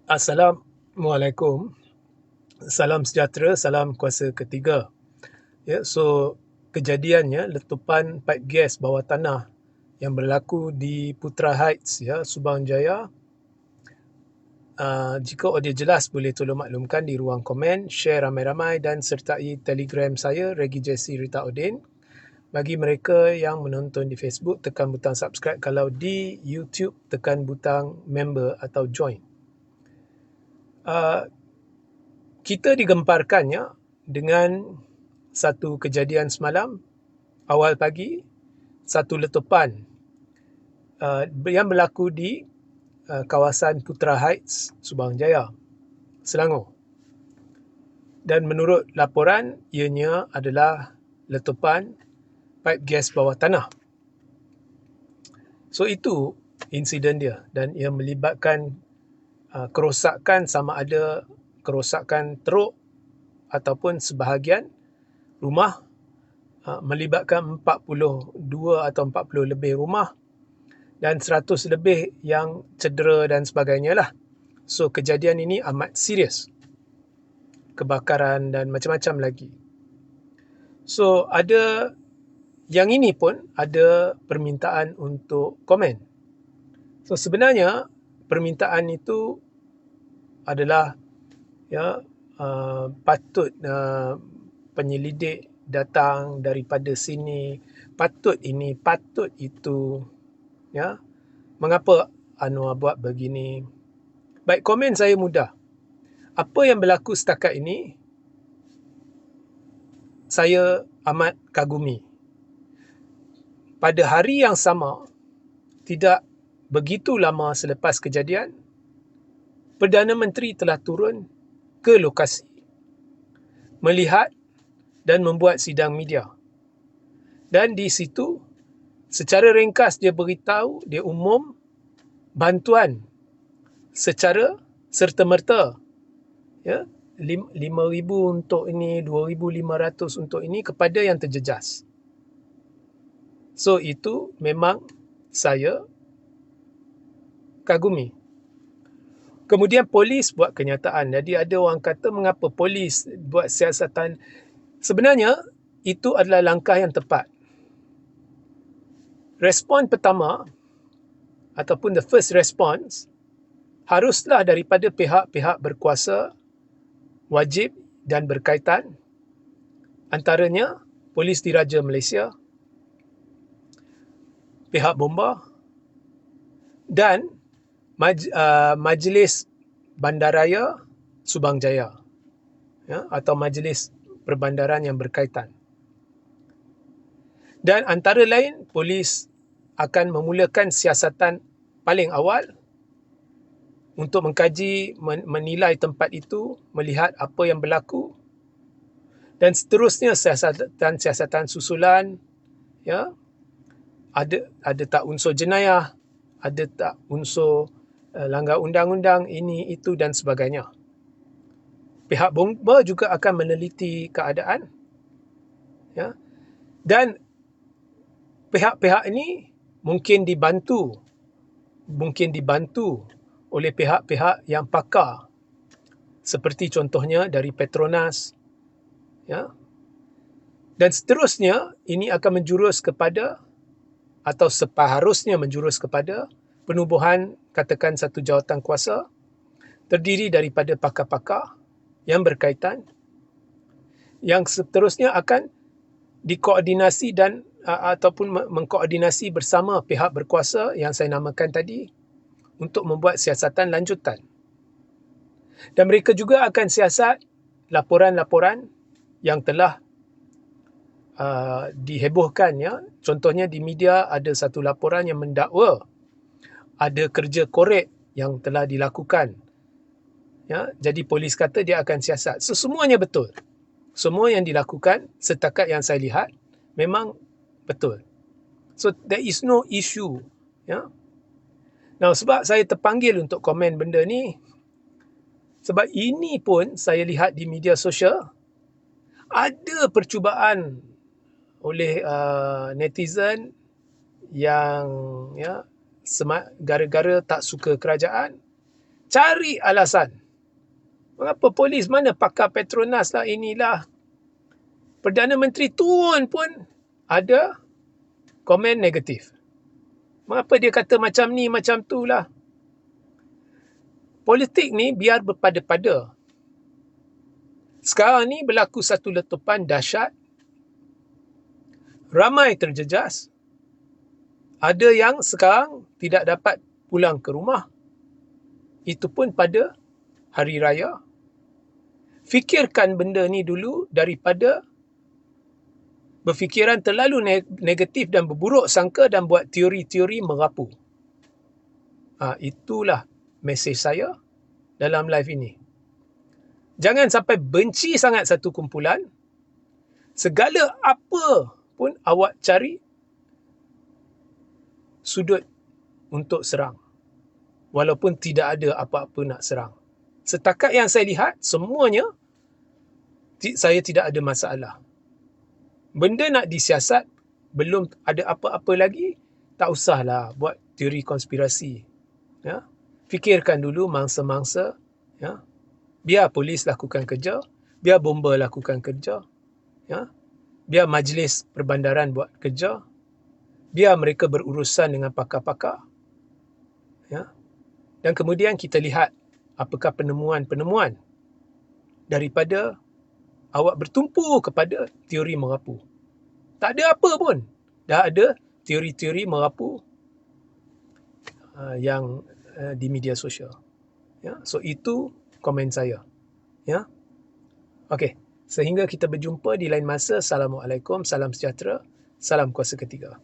Assalamualaikum. Salam sejahtera, salam kuasa ketiga. Ya, so kejadiannya letupan paip gas bawah tanah yang berlaku di Putra Heights, ya, Subang Jaya. Jika audio jelas boleh tolong maklumkan di ruang komen, share ramai-ramai dan sertai Telegram saya Regi Jesse Rita Odin. Bagi mereka yang menonton di Facebook, tekan butang subscribe. Kalau di YouTube, tekan butang member atau join. Kita digemparkannya dengan satu kejadian semalam, awal pagi, satu letupan yang berlaku di kawasan Putra Heights, Subang Jaya, Selangor. Dan menurut laporan, ianya adalah letupan paip gas bawah tanah. So itu insiden dia, dan ia melibatkan kerosakan, sama ada kerosakan teruk ataupun sebahagian rumah, melibatkan 42 atau 40 lebih rumah dan 100 lebih yang cedera dan sebagainya lah. So kejadian ini amat serius, kebakaran dan macam-macam lagi. So ada yang ini pun ada permintaan untuk komen. So sebenarnya permintaan itu adalah, ya, patut penyelidik datang daripada sini, patut ini, patut itu, ya. Mengapa Anwar buat begini? Baik, komen saya mudah. Apa yang berlaku setakat ini, saya amat kagumi. Pada hari yang sama, tidak begitu lama selepas kejadian, Perdana Menteri telah turun ke lokasi, melihat dan membuat sidang media. Dan di situ, secara ringkas dia beritahu, dia umum bantuan secara serta-merta, ya, 5,000 untuk ini, 2,500 untuk ini kepada yang terjejas. So itu memang saya kagumi. Kemudian polis buat kenyataan. Jadi ada orang kata, mengapa polis buat siasatan? Sebenarnya itu adalah langkah yang tepat. Respon pertama ataupun the first response haruslah daripada pihak-pihak berkuasa, wajib dan berkaitan, antaranya Polis Diraja Malaysia, pihak bomba dan Majlis Bandaraya Subang Jaya, ya, atau Majlis Perbandaran yang berkaitan. Dan antara lain, polis akan memulakan siasatan paling awal untuk mengkaji, menilai tempat itu, melihat apa yang berlaku, dan seterusnya siasatan susulan, ya, ada tak unsur jenayah, ada tak unsur langgar undang-undang, ini, itu dan sebagainya. Pihak bomba juga akan meneliti keadaan, ya, dan pihak-pihak ini mungkin dibantu oleh pihak-pihak yang pakar, seperti contohnya dari Petronas, ya, dan seterusnya. Ini akan menjurus kepada, atau seharusnya menjurus kepada, penubuhan katakan satu jawatan kuasa terdiri daripada pakar-pakar yang berkaitan, yang seterusnya akan dikoordinasi dan ataupun mengkoordinasi bersama pihak berkuasa yang saya namakan tadi untuk membuat siasatan lanjutan. Dan mereka juga akan siasat laporan-laporan yang telah dihebohkan, ya. Contohnya di media ada satu laporan yang mendakwa ada kerja korek yang telah dilakukan, ya. Jadi polis kata dia akan siasat. So, semuanya betul. Semua yang dilakukan setakat yang saya lihat memang betul. So there is no issue, ya. Now, sebab saya terpanggil untuk komen benda ni, sebab ini pun saya lihat di media sosial ada percubaan oleh netizen yang, ya, gara-gara tak suka kerajaan, Cari alasan. Mengapa polis, mana pakar Petronas lah, inilah. Perdana Menteri turun pun ada komen negatif. Mengapa dia kata macam ni, macam tu lah. Politik ni biar berpada-pada. Sekarang ni berlaku satu letupan dahsyat. Ramai terjejas. Ada yang sekarang tidak dapat pulang ke rumah. Itu pun pada hari raya. Fikirkan benda ni dulu daripada berfikiran terlalu negatif dan berburuk sangka dan buat teori-teori merapu. Itulah mesej saya dalam live ini. Jangan sampai benci sangat satu kumpulan. Segala apa pun awak cari sudut untuk serang. Walaupun tidak ada apa-apa nak serang. Setakat yang saya lihat, semuanya saya tidak ada masalah. Benda nak disiasat, belum ada apa-apa lagi, tak usahlah buat teori konspirasi. Ya? Fikirkan dulu mangsa-mangsa. Ya? Biar polis lakukan kerja, biar bomba lakukan kerja. Ya? Biar majlis perbandaran buat kerja. Biar mereka berurusan dengan pakar-pakar. Ya? Dan kemudian kita lihat apakah penemuan-penemuan daripada awak bertumpu kepada teori merapu. Tak ada apa pun. Dah ada teori-teori merapu yang di media sosial. Ya? So itu komen saya. Ya? Okey. Sehingga kita berjumpa di lain masa. Assalamualaikum, salam sejahtera, salam kuasa ketiga.